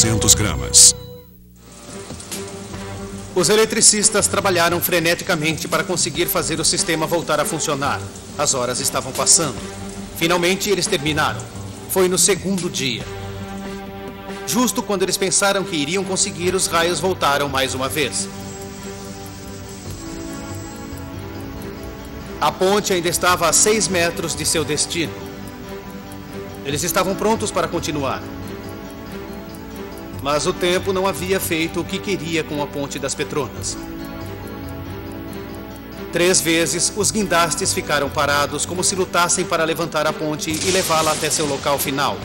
200 gramas. Os eletricistas trabalharam freneticamente para conseguir fazer o sistema voltar a funcionar. As horas estavam passando. Finalmente eles terminaram. Foi no segundo dia. Justo quando eles pensaram que iriam conseguir, os raios voltaram mais uma vez. A ponte ainda estava a 6 metros de seu destino. Eles estavam prontos para continuar. Mas o tempo não havia feito o que queria com a ponte das Petronas. 3 vezes, os guindastes ficaram parados como se lutassem para levantar a ponte e levá-la até seu local final.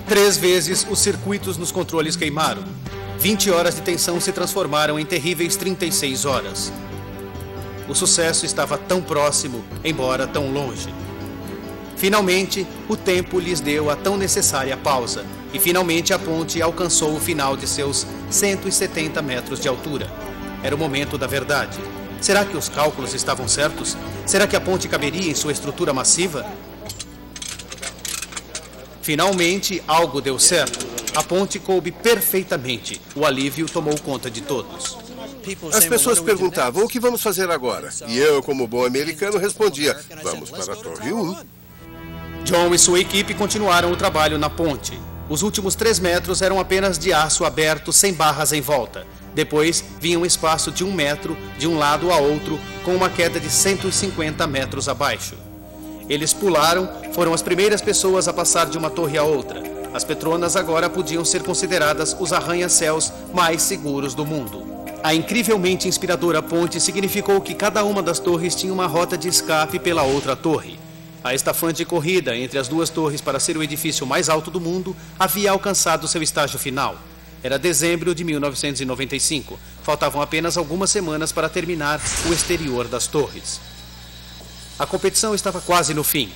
3 vezes, os circuitos nos controles queimaram. 20 horas de tensão se transformaram em terríveis 36 horas. O sucesso estava tão próximo, embora tão longe. Finalmente, o tempo lhes deu a tão necessária pausa, e finalmente a ponte alcançou o final de seus 170 metros de altura. Era o momento da verdade. Será que os cálculos estavam certos? Será que a ponte caberia em sua estrutura massiva? Finalmente, algo deu certo. A ponte coube perfeitamente. O alívio tomou conta de todos. As pessoas perguntavam, o que vamos fazer agora? E eu, como bom americano, respondia, vamos para a Torre 1. John e sua equipe continuaram o trabalho na ponte. Os últimos 3 metros eram apenas de aço aberto, sem barras em volta. Depois, vinha um espaço de 1 metro, de um lado a outro, com uma queda de 150 metros abaixo. Eles pularam, foram as primeiras pessoas a passar de uma torre a outra. As Petronas agora podiam ser consideradas os arranha-céus mais seguros do mundo. A incrivelmente inspiradora ponte significou que cada uma das torres tinha uma rota de escape pela outra torre. A estafante corrida entre as 2 torres para ser o edifício mais alto do mundo havia alcançado seu estágio final. Era dezembro de 1995. Faltavam apenas algumas semanas para terminar o exterior das torres. A competição estava quase no fim.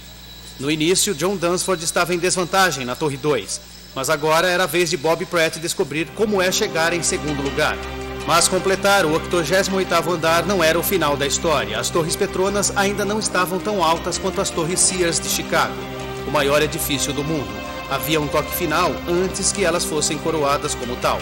No início, John Dunsford estava em desvantagem na Torre 2, mas agora era a vez de Bob Pratt descobrir como é chegar em segundo lugar. Mas completar o 88º andar não era o final da história. As Torres Petronas ainda não estavam tão altas quanto as Torres Sears de Chicago, o maior edifício do mundo. Havia um toque final antes que elas fossem coroadas como tal.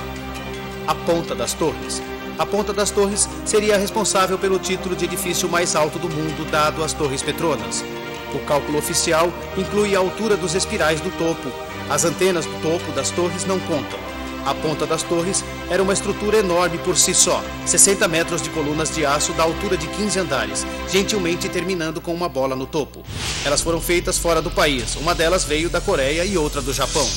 A Ponta das Torres. A Ponta das Torres seria responsável pelo título de edifício mais alto do mundo dado às Torres Petronas. O cálculo oficial inclui a altura dos espirais do topo. As antenas do topo das torres não contam. A Ponta das Torres era uma estrutura enorme por si só, 60 metros de colunas de aço da altura de 15 andares, gentilmente terminando com uma bola no topo. Elas foram feitas fora do país, uma delas veio da Coreia e outra do Japão.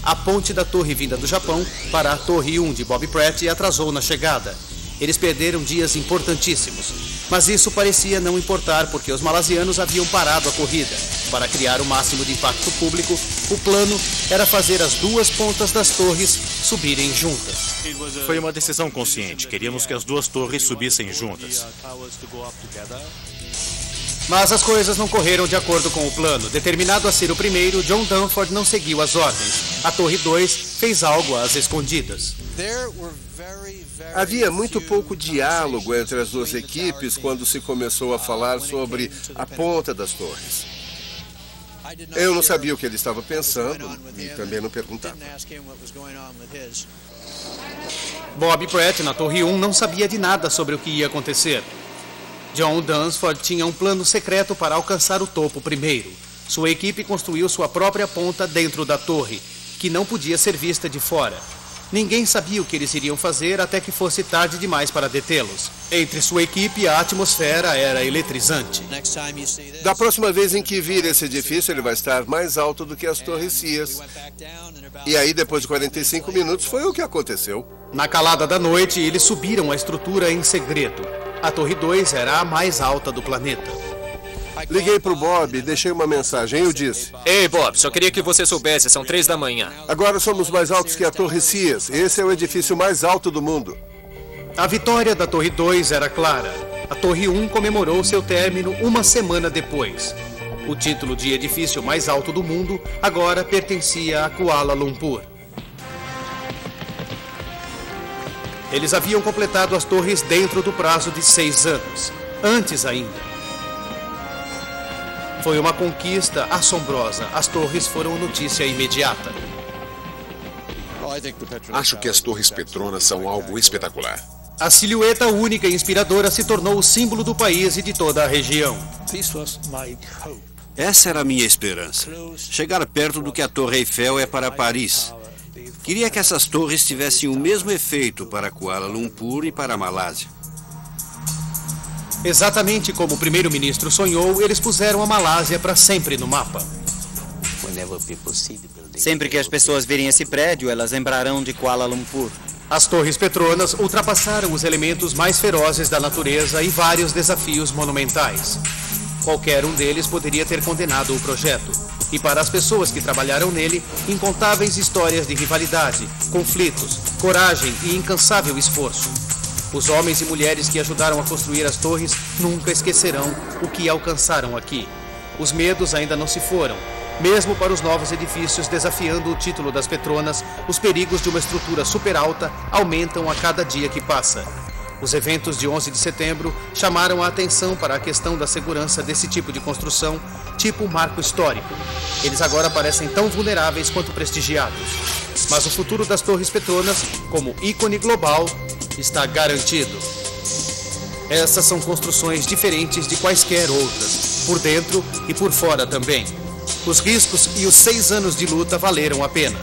A ponte da torre vinda do Japão para a Torre 1 de Bob Pratt atrasou na chegada. Eles perderam dias importantíssimos, mas isso parecia não importar porque os malasianos haviam parado a corrida. Para criar o máximo de impacto público, o plano era fazer as 2 pontas das torres subirem juntas. Foi uma decisão consciente. Queríamos que as 2 torres subissem juntas. Mas as coisas não correram de acordo com o plano. Determinado a ser o primeiro, John Dunsford não seguiu as ordens. A Torre 2 fez algo às escondidas. Havia muito pouco diálogo entre as 2 equipes quando se começou a falar sobre a ponta das torres. Eu não sabia o que ele estava pensando e também não perguntava. Bob Pratt, na Torre 1, não sabia de nada sobre o que ia acontecer. John Dunsford tinha um plano secreto para alcançar o topo primeiro. Sua equipe construiu sua própria ponta dentro da torre, que não podia ser vista de fora. Ninguém sabia o que eles iriam fazer até que fosse tarde demais para detê-los. Entre sua equipe, a atmosfera era eletrizante. Da próxima vez em que vir esse edifício, ele vai estar mais alto do que as Torres Sears. E aí, depois de 45 minutos, foi o que aconteceu. Na calada da noite, eles subiram a estrutura em segredo. A Torre 2 era a mais alta do planeta. Liguei pro Bob e deixei uma mensagem. Eu disse: Ei, Bob, só queria que você soubesse, são 3 da manhã. Agora somos mais altos que a Torre Sears. Esse é o edifício mais alto do mundo. A vitória da Torre 2 era clara. A Torre 1 comemorou seu término uma semana depois. O título de edifício mais alto do mundo agora pertencia a Kuala Lumpur. Eles haviam completado as torres dentro do prazo de 6 anos. Antes ainda. Foi uma conquista assombrosa. As torres foram notícia imediata. Acho que as Torres Petronas são algo espetacular. A silhueta única e inspiradora se tornou o símbolo do país e de toda a região. Essa era a minha esperança. Chegar perto do que a Torre Eiffel é para Paris. Queria que essas torres tivessem o mesmo efeito para Kuala Lumpur e para a Malásia. Exatamente como o primeiro-ministro sonhou, eles puseram a Malásia para sempre no mapa. Sempre que as pessoas virem esse prédio, elas lembrarão de Kuala Lumpur. As Torres Petronas ultrapassaram os elementos mais ferozes da natureza e vários desafios monumentais. Qualquer um deles poderia ter condenado o projeto. E para as pessoas que trabalharam nele, incontáveis histórias de rivalidade, conflitos, coragem e incansável esforço. Os homens e mulheres que ajudaram a construir as torres nunca esquecerão o que alcançaram aqui. Os medos ainda não se foram. Mesmo para os novos edifícios desafiando o título das Petronas, os perigos de uma estrutura super alta aumentam a cada dia que passa. Os eventos de 11 de setembro chamaram a atenção para a questão da segurança desse tipo de construção, tipo marco histórico. Eles agora parecem tão vulneráveis quanto prestigiados. Mas o futuro das Torres Petronas, como ícone global, está garantido. Essas são construções diferentes de quaisquer outras, por dentro e por fora também. Os riscos e os 6 anos de luta valeram a pena.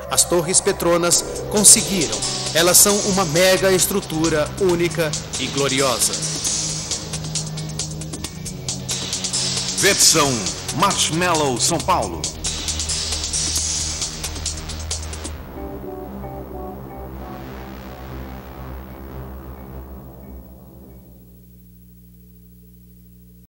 As Torres Petronas conseguiram. Elas são uma mega estrutura única e gloriosa. Versão Marshmallow São Paulo.